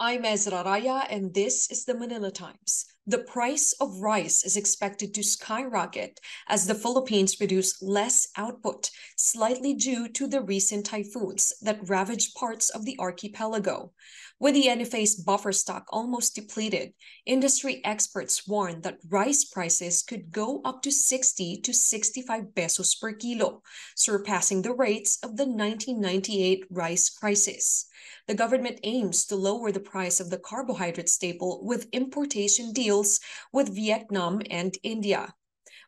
I'm Ezra Raya, and this is the Manila Times. The price of rice is expected to skyrocket as the Philippines produce less output, slightly due to the recent typhoons that ravaged parts of the archipelago. With the NFA's buffer stock almost depleted, industry experts warn that rice prices could go up to 60 to 65 pesos per kilo, surpassing the rates of the 1998 rice crisis. The government aims to lower the price of the carbohydrate staple with importation deals with Vietnam and India.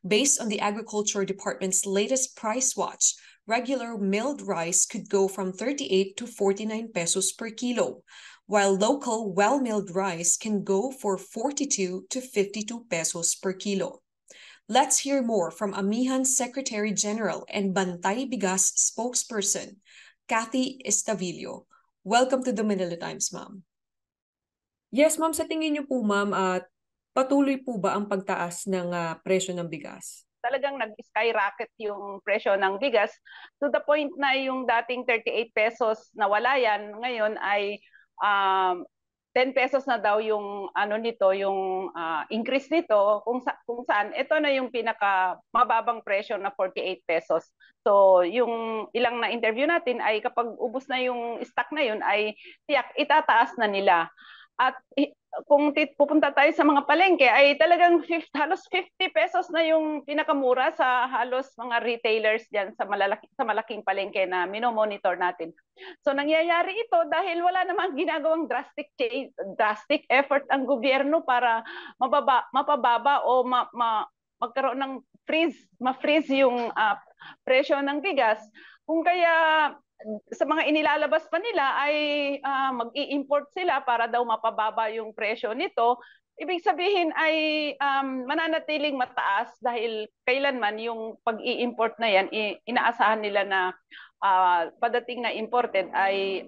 Based on the Agriculture Department's latest price watch, regular milled rice could go from 38 to 49 pesos per kilo, while local well-milled rice can go for 42 to 52 pesos per kilo. Let's hear more from Amihan's Secretary General and Bantay Bigas spokesperson, Kathy Estavillo. Welcome to the Manila Times, ma'am. Yes, ma'am. Sa tingin niyo po, ma'am, patuloy po ba ang pagtaas ng presyo ng bigas? Talagang nag-skyrocket yung presyo ng bigas to the point na yung dating 38 pesos na wala yan, ngayon ay 10 pesos na daw yung ano nito, yung increase nito, kung saan ito na yung pinaka mababang presyo na 48 pesos. So yung ilang na interview natin ay kapag ubos na yung stock na yun ay tiyak itataas na nila. At kung pupunta tayo sa mga palengke ay talagang halos 50 pesos na yung pinakamura sa halos mga retailers diyan sa malaking palengke na minomonitor natin. So nangyayari ito dahil wala namang ginagawang drastic effort ang gobyerno para mapababa o magkaroon ng ma-freeze yung presyo ng bigas. Kung kaya sa mga inilalabas pa nila ay mag-i-import sila para daw mapababa yung presyo nito, ibig sabihin ay mananatiling mataas dahil kailanman yung pag-i-import na yan, inaasahan nila na padating na imported ay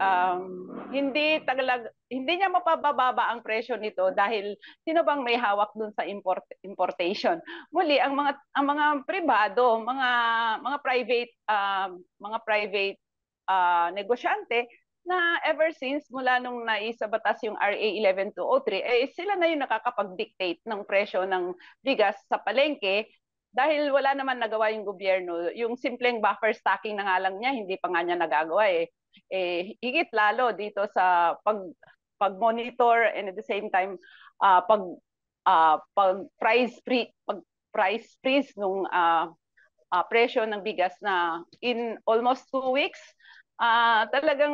hindi niya mapababa ang presyo nito dahil sino bang may hawak dun sa importation. Muli ang mga pribado, mga private negosyante na ever since mula nung naisabatas yung RA 11203 eh sila na yung nakakapag-dictate ng presyo ng bigas sa palengke dahil wala naman nagawa yung gobyerno. Yung simpleng buffer stocking na nga lang niya, hindi pa nga niya nagagawa eh. Higit lalo dito sa pag-monitor and at the same time pag price freeze nung presyo ng bigas na in almost 2 weeks, talagang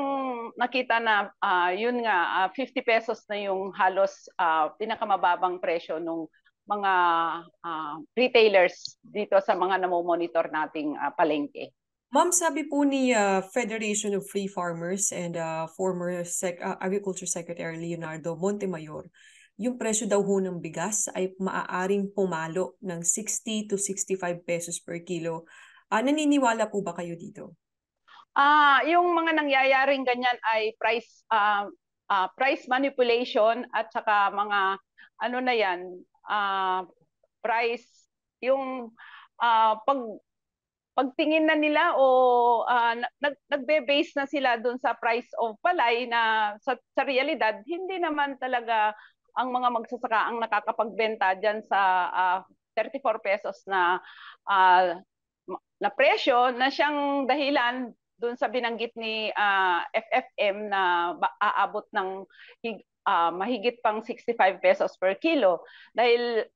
nakita na yun nga 50 pesos na yung halos pinakamababang presyo ng mga retailers dito sa mga namomonitor nating palengke. Ma'am, sabi po ni Federation of Free Farmers and former Agriculture Secretary Leonardo Montemayor, yung presyo daw ho ng bigas ay maaaring pumalo ng 60 to 65 pesos per kilo. Naniniwala po ba kayo dito? Yung mga nangyayaring ganyan ay price manipulation at saka mga ano na yan, price yung pagtingin na nila o nagbe-base na sila doon sa price of palay na sa realidad hindi naman talaga ang mga magsasaka ang nakakapagbenta diyan sa 34 pesos na presyo na siyang dahilan doon sa binanggit ni FFM na aabot ng mahigit pang 65 pesos per kilo dahil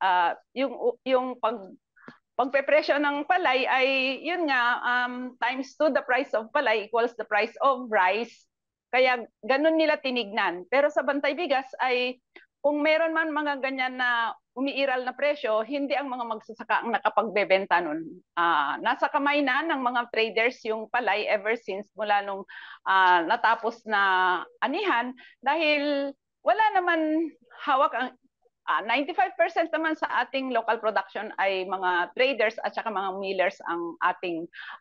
yung pagpepresyo ng palay ay yun nga times 2 the price of palay equals the price of rice, kaya ganun nila tinignan. Pero sa Bantay Bigas ay kung meron man mga ganyan na umiiral na presyo, hindi ang mga magsasaka ang nakapagbebenta nun. Nasa kamay na ng mga traders yung palay ever since mula nung natapos na anihan dahil wala naman hawak ang 95% naman sa ating local production ay mga traders at saka mga millers ang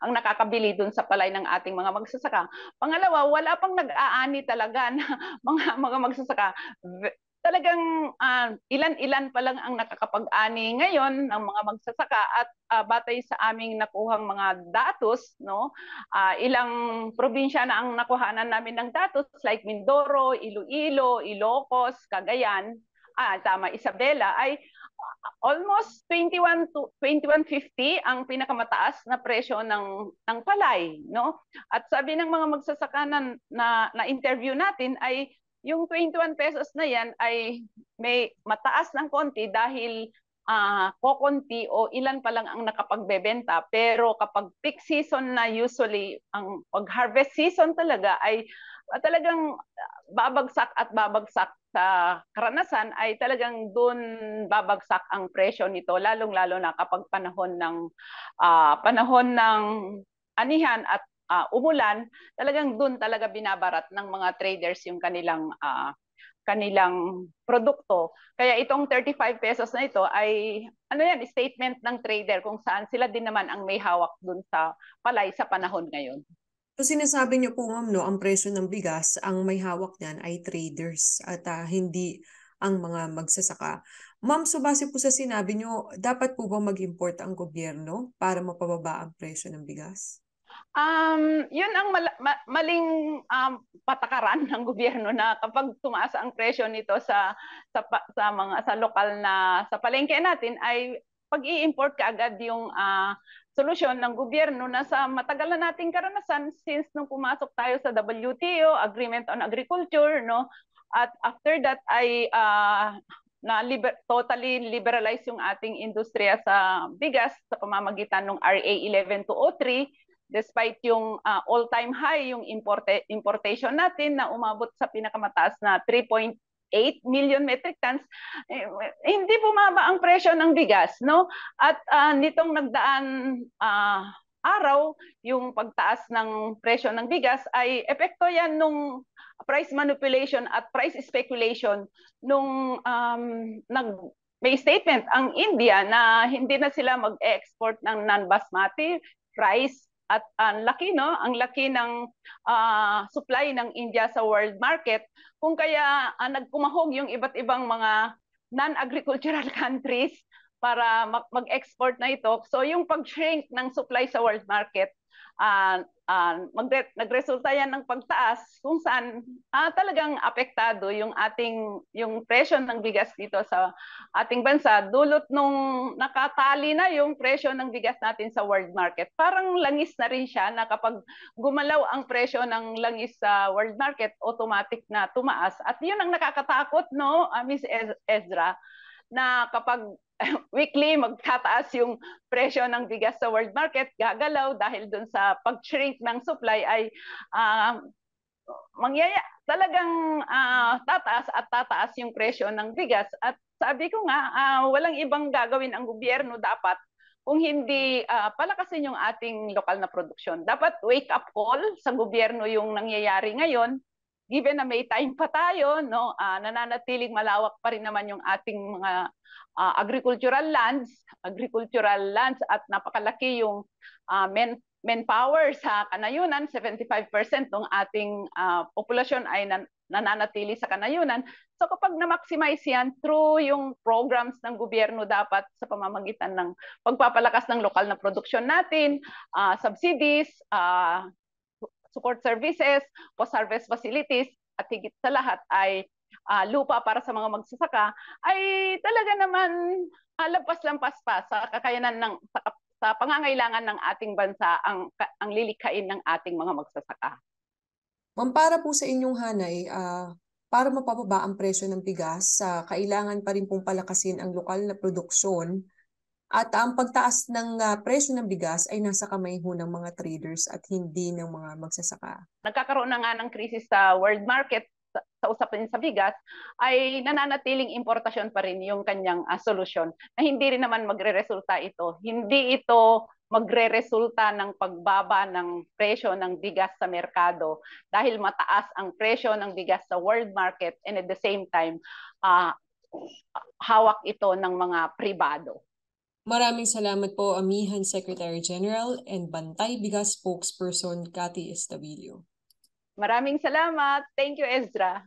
nakakabili dun sa palay ng ating mga magsasaka. Pangalawa, wala pang nag-aani talaga na mga magsasaka. talagang ilan-ilan pa lang ang nakakapag-ani ngayon ng mga magsasaka at batay sa aming nakuhang mga datos, no, ilang probinsya na ang nakuhanan namin ng datos like Mindoro, Iloilo, Ilocos, Cagayan, Isabela ay almost 21 to 21.50 ang pinakamataas na presyo ng palay, no? At sabi ng mga magsasaka na interview natin ay yung 21 pesos na yan ay may mataas ng konti dahil kokonti o ilan pa lang ang nakapagbebenta. Pero kapag peak season na usually, ang pag-harvest season talaga ay talagang babagsak at babagsak sa karanasan ay talagang doon babagsak ang presyo nito, lalong-lalo na kapag panahon ng anihan at umulan, talagang doon talaga binabarat ng mga traders yung kanilang produkto. Kaya itong 35 pesos na ito ay statement ng trader kung saan sila din naman ang may hawak doon sa palay sa panahon ngayon. So sinasabi niyo po, ma'am, no, ang presyo ng bigas, ang may hawak niyan ay traders at hindi ang mga magsasaka. Ma'am, so base po sa sinabi niyo, dapat po ba mag-import ang gobyerno para mapababa ang presyo ng bigas? Yun ang maling patakaran ng gobyerno na kapag tumaas ang presyo nito sa lokal na sa palengke natin ay pag-i-import kaagad yung solusyon ng gobyerno na sa matagal na nating karanasan since nung pumasok tayo sa WTO, Agreement on Agriculture, no? At after that ay totally liberalize yung ating industriya sa bigas sa pamamagitan ng RA 11203 despite yung all-time high yung importation natin na umabot sa pinakamataas na 3.8 million metric tons, hindi bumaba ang presyo ng bigas, no? At nitong nagdaan araw, yung pagtaas ng presyo ng bigas ay epekto yan nung price manipulation at price speculation nung may statement ang India na hindi na sila mag-export ng non-basmati rice. At ang laki, no? Ang laki ng supply ng India sa world market. Kung kaya nagkumahog yung iba't ibang mga non-agricultural countries para mag-export na ito. So yung pag-shrink ng supply sa world market, nagresulta yan ng pagtaas kung saan talagang apektado yung presyo ng bigas dito sa ating bansa dulot nung nakatali na yung presyo ng bigas natin sa world market. Parang langis na rin siya na kapag gumalaw ang presyo ng langis sa world market, automatic na tumaas. At yun ang nakakatakot, no, Miss Ezra, na kapag weekly magtataas yung presyo ng bigas sa world market, gagalaw dahil dun sa pag-shrink ng supply ay talagang tataas yung presyo ng bigas. At sabi ko nga, walang ibang gagawin ang gobyerno dapat kung hindi palakasin yung ating lokal na produksyon. Dapat wake up call sa gobyerno yung nangyayari ngayon. Given na may time pa tayo, no, nananatiling malawak pa rin naman yung ating mga agricultural lands at napakalaki yung manpower sa kanayunan. 75% ng ating populasyon ay nananatili sa kanayunan. So kapag na-maximize yan through yung programs ng gobyerno dapat sa pamamagitan ng pagpapalakas ng lokal na produksyon natin, subsidies, support services, post-harvest facilities, at higit sa lahat ay lupa para sa mga magsasaka, ay talaga naman lampas-lampas pa sa kakayanan sa pangangailangan ng ating bansa ang lilikhain ng ating mga magsasaka. Ma'am, para po sa inyong hanay, para mapababa ang presyo ng bigas, kailangan pa rin pong palakasin ang lokal na produksyon. At ang pagtaas ng presyo ng bigas ay nasa kamay ho ng mga traders at hindi ng mga magsasaka. Nagkakaroon na nga ng krisis sa world market sa usapin sa bigas, ay nananatiling importasyon pa rin yung kanyang solusyon na hindi rin naman magre-resulta ito. Hindi ito magre-resulta ng pagbaba ng presyo ng bigas sa merkado dahil mataas ang presyo ng bigas sa world market and at the same time, hawak ito ng mga pribado. Maraming salamat po, Amihan Secretary General and Bantay Bigas Spokesperson Cathy Estabilio. Maraming salamat. Thank you, Ezra.